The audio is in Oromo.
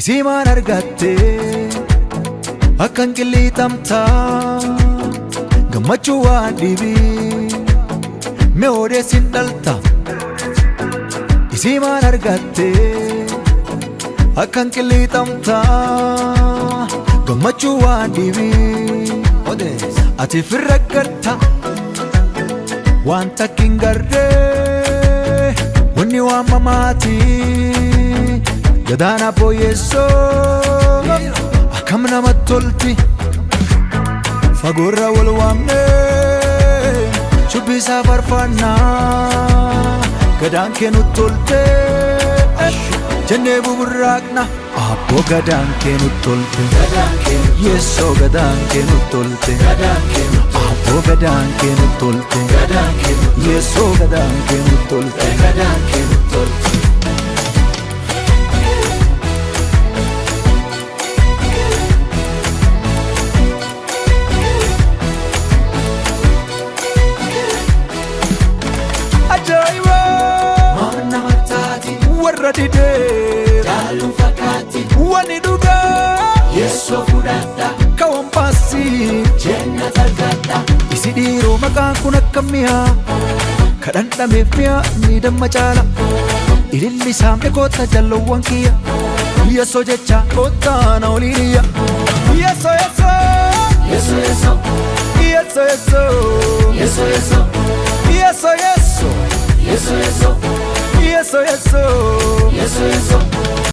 isimaan argatte akkan qillixamta gammachuu waan dhibii mee odeessin dhalta isimaan argatte akkan qillixamta gammachuu waan dhibii ati firra garta waan takkin garree wanni waan mamaati gadaana booyyeessoo akkam namatti tolti fagoorra wal waamnee shubbisaa farfannaa gadaan kee nutti tolte jennee buburraaqna abboo gadaan kee nutti tolte yeessoo gadaan kee nutti tolte abboo gadaan kee nutti tolte yeessoo gadaan kee nutti tolte ajaa'iba maana mataati warra didee jaalluun fakkaatti wani dhugaa yeessoo fudhadha kawan baasii jennata argadha isi dhiiroo maqaan kun akka mi'aa kadhandhameef mi'aa ni damma caala ililli saamne koota jallowwan kiyya yeessoo jecha koottaa na oliiniyya yeessoo yeessoo yeessoo yeessoo yeessoo yeessoo yeessoo yeessoo yeessoo yeso yeso yeso yeso yeso yeso